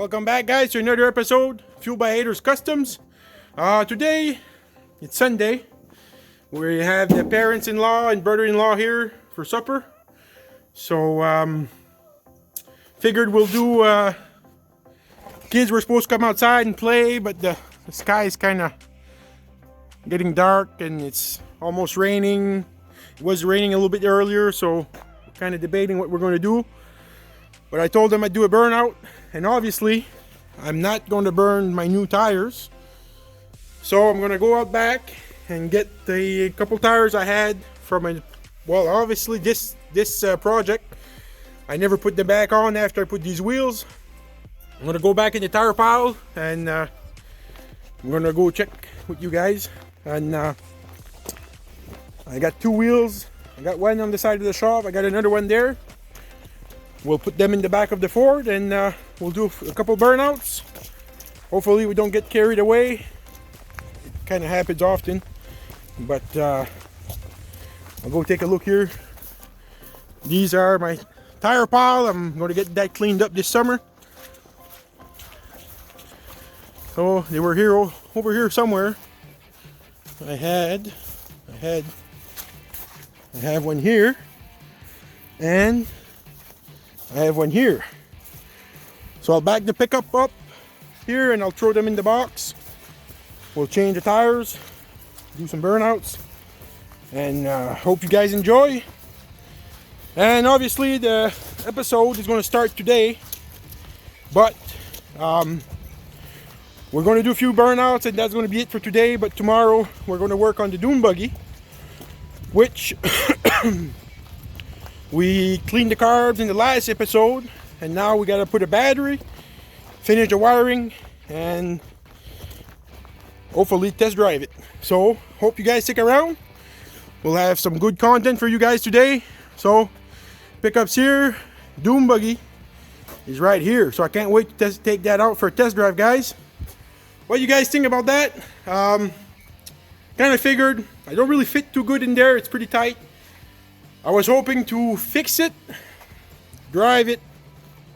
Welcome back, guys, to another episode Fueled by Haters Customs. Today it's Sunday. We have the parents-in-law and brother-in-law here for supper. So figured we'll do kids were supposed to come outside and play, but the sky is kind of getting dark and it's almost raining. It was raining a little bit earlier, so we're kind of debating what we're going to do. But I told them I'd do a burnout, and obviously I'm not going to burn my new tires. So I'm going to go out back and get the couple tires I had from obviously this project. I never put them back on after I put these wheels. I'm going to go back in the tire pile and I'm going to go check with you guys. And I got two wheels. I got one on the side of the shop. I got another one there. We'll put them in the back of the Ford and we'll do a couple burnouts. Hopefully we don't get carried away. It kind of happens often. But I'll go take a look here. These are my tire pile. I'm going to get that cleaned up this summer. So they were here over here somewhere. I have one here. And I have one here. So I'll back the pickup up here and I'll throw them in the box. We'll change the tires, do some burnouts, and hope you guys enjoy. And obviously the episode is going to start today, but we're going to do a few burnouts and that's going to be it for today. But tomorrow we're going to work on the dune buggy, which we cleaned the carbs in the last episode, and now we got to put a battery, finish the wiring, and hopefully test drive it. So hope you guys stick around. We'll have some good content for you guys today. So pickups here, dune buggy is right here. So I can't wait to take that out for a test drive, guys. What do you guys think about that? Kind of figured I don't really fit too good in there. It's pretty tight. I was hoping to fix it, drive it.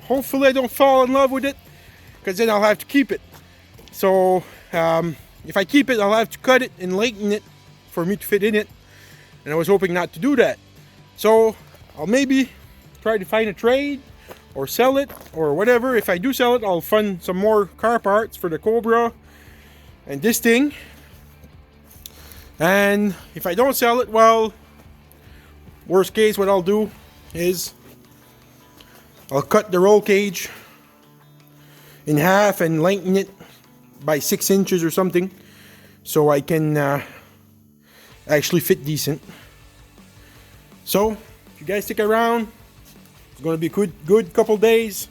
Hopefully I don't fall in love with it, because then I'll have to keep it. So if I keep it, I'll have to cut it and lighten it for me to fit in it. And I was hoping not to do that. So I'll maybe try to find a trade or sell it or whatever. If I do sell it, I'll fund some more car parts for the Cobra and this thing. And if I don't sell it, well, worst case, what I'll do is I'll cut the roll cage in half and lengthen it by 6 inches or something, so I can actually fit decent. So if you guys stick around, it's going to be a good couple days.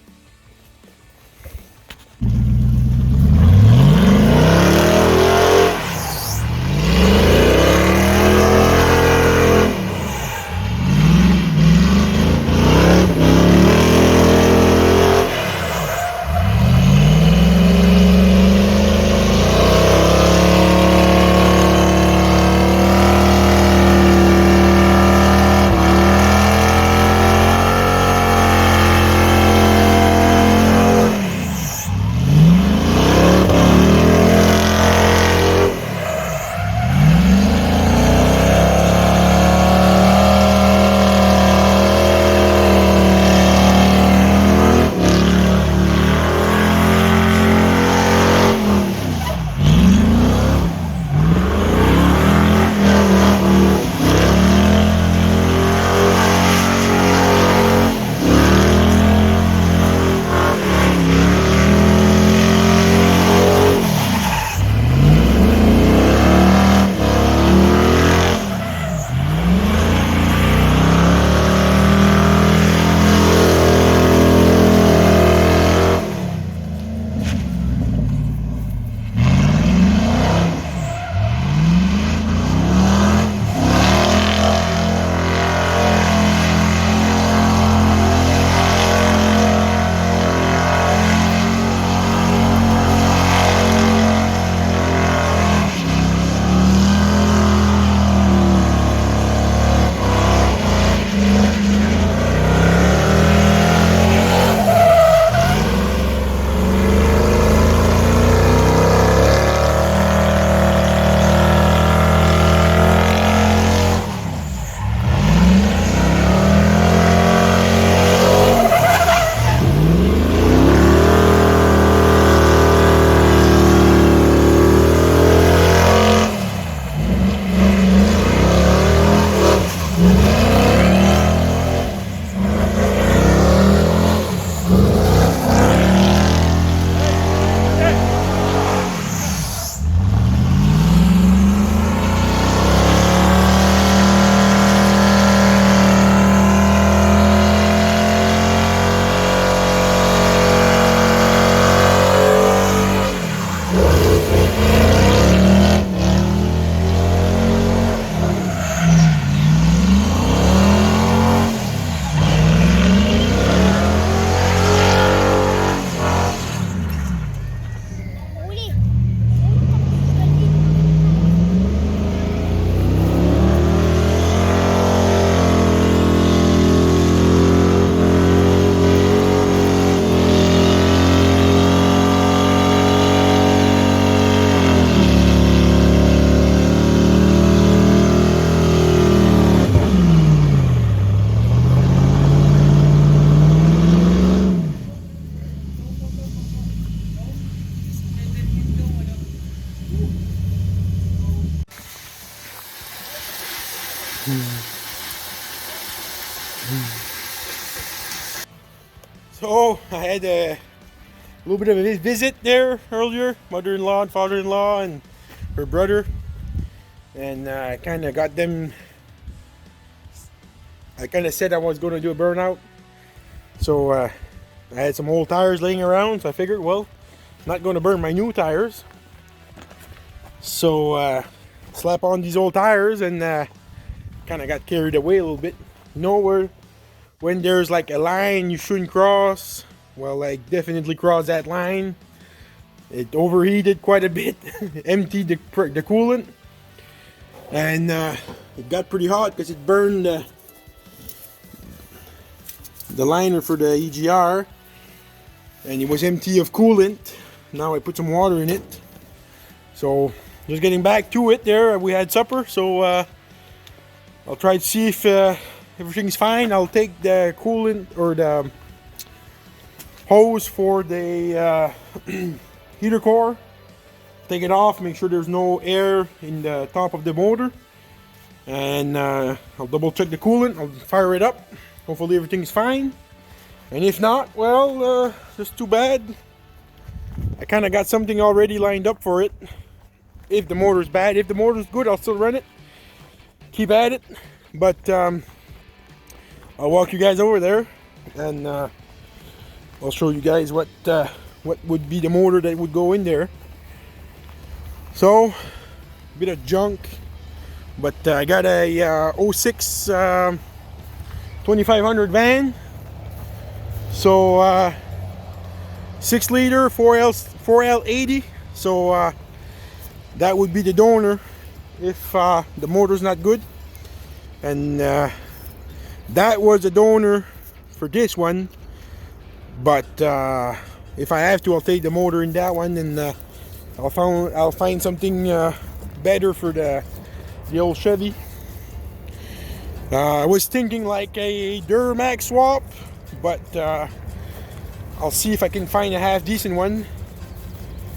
So I had a little bit of a visit there earlier, mother-in-law and father-in-law and her brother, and I kind of got them. I kind of said I was going to do a burnout, so I had some old tires laying around, so I figured, well, I'm not going to burn my new tires, so slap on these old tires, and kind of got carried away a little bit. You know, where when there's like a line you shouldn't cross, well, I definitely crossed that line. It overheated quite a bit, emptied the coolant, and it got pretty hot because it burned the liner for the EGR, and it was empty of coolant. Now I put some water in it. So just getting back to it there, we had supper, so I'll try to see if everything's fine. I'll take the coolant or the hose for the heater core, take it off, make sure there's no air in the top of the motor, and I'll double check the coolant. I'll fire it up. Hopefully everything's fine, and if not, well, just too bad. I kind of got something already lined up for it if the motor's bad. If the motor's good, I'll still run it, keep at it, but I'll walk you guys over there, and I'll show you guys what would be the motor that would go in there. So a bit of junk, but I got a 06 2500 van, so 6 liter 4L80, so that would be the donor if the motor's not good, and that was the donor for this one, but if I have to, I'll take the motor in that one, and I'll find something better for the old Chevy. I was thinking like a Duramax swap, but I'll see if I can find a half decent one.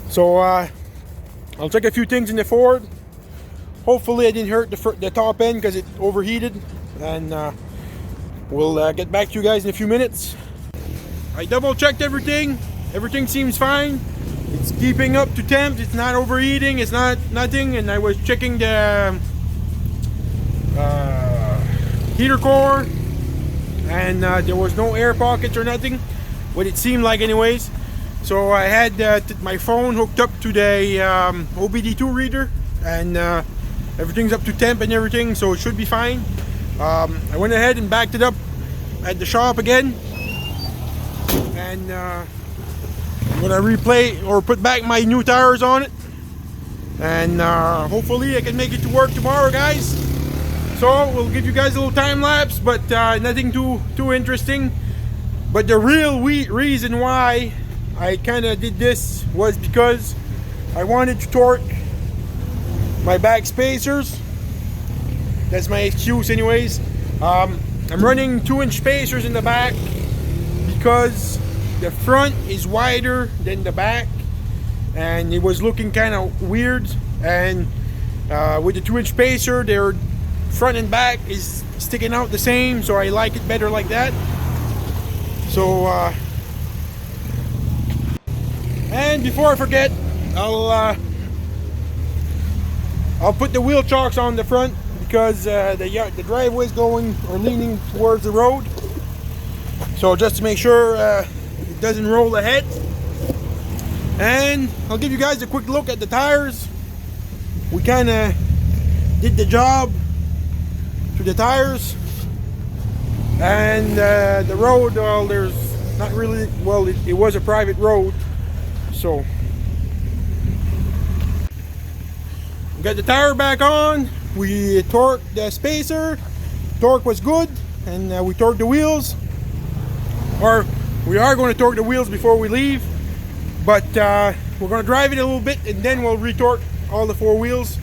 So I'll check a few things in the Ford. Hopefully I didn't hurt the top end because it overheated, and we'll get back to you guys in a few minutes. I double checked everything. Everything seems fine. It's keeping up to temp. It's not overheating. It's not nothing. And I was checking the heater core, and there was no air pockets or nothing, what it seemed like anyways. So I had my phone hooked up to the OBD2 reader, and everything's up to temp and everything, so it should be fine. I went ahead and backed it up at the shop again, and I'm gonna replay or put back my new tires on it, and hopefully I can make it to work tomorrow, guys. So we'll give you guys a little time lapse, but nothing too interesting. But the real reason why I kind of did this was because I wanted to torque my back spacers. That's my excuse anyways. I'm running 2-inch spacers in the back because the front is wider than the back, and it was looking kind of weird, and with the 2-inch spacer, their front and back is sticking out the same, so I like it better like that. So and before I forget, I'll put the wheel chocks on the front because the driveway is going or leaning towards the road, so just to make sure it doesn't roll ahead. And I'll give you guys a quick look at the tires. We kind of did the job to the tires, and the road, well, there's not really, well, it was a private road, so we got the tire back on. We torqued the spacer, torque was good, and we torqued the wheels, or we are going to torque the wheels before we leave, but we're going to drive it a little bit and then we'll retorque all the 4 wheels.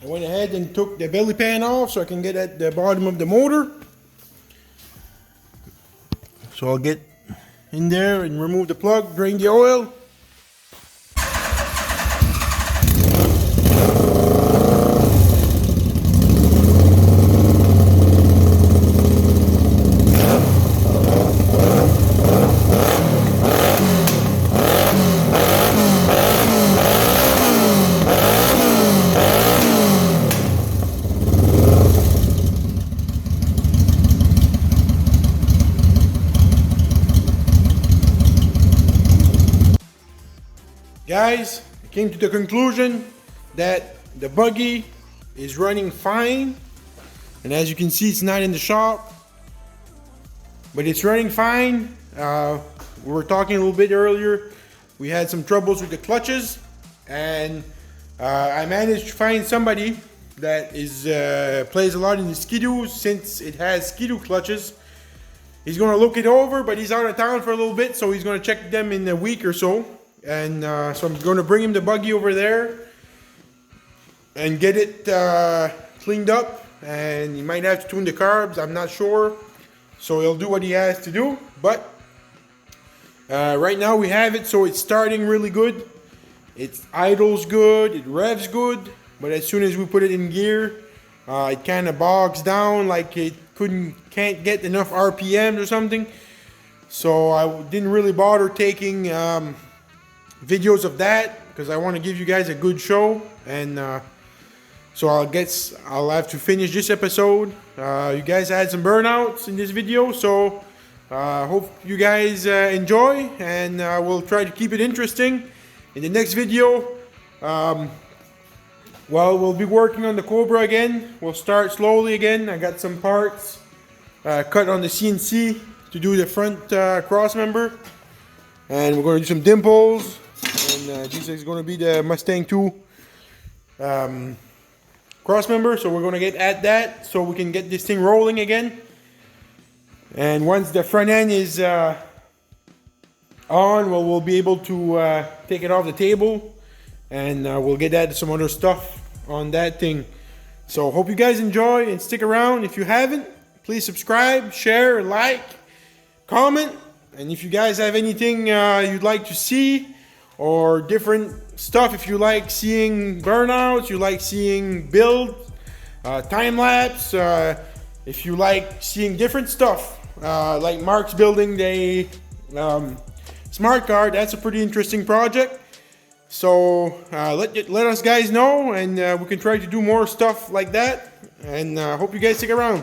I went ahead and took the belly pan off so I can get at the bottom of the motor. So I'll get in there and remove the plug, drain the oil. Guys, I came to the conclusion that the buggy is running fine, and as you can see, it's not in the shop, but it's running fine. We were talking a little bit earlier. We had some troubles with the clutches, and I managed to find somebody that is plays a lot in the skidoos, since it has skidoo clutches. He's gonna look it over, but he's out of town for a little bit, so he's gonna check them in a week or so. And so I'm going to bring him the buggy over there and get it cleaned up, and he might have to tune the carbs, I'm not sure, so he'll do what he has to do. But right now we have it, so it's starting really good, it idles good, it revs good, but as soon as we put it in gear, it kind of bogs down, like it can't get enough RPMs or something. So I didn't really bother taking videos of that, because I want to give you guys a good show, and so I'll have to finish this episode. You guys had some burnouts in this video, so hope you guys enjoy, and we'll try to keep it interesting. In the next video, well, we'll be working on the Cobra again. We'll start slowly again. I got some parts cut on the CNC to do the front cross member, and we're going to do some dimples. And this is going to be the Mustang 2 cross member, so we're going to get at that so we can get this thing rolling again. And once the front end is on, we'll be able to take it off the table, and we'll get at some other stuff on that thing. So hope you guys enjoy and stick around. If you haven't, please subscribe, share, like, comment, and if you guys have anything you'd like to see, or different stuff, if you like seeing burnouts, you like seeing build, time lapse, if you like seeing different stuff, like Mark's building the smart card, that's a pretty interesting project. So let us guys know, and we can try to do more stuff like that, and hope you guys stick around.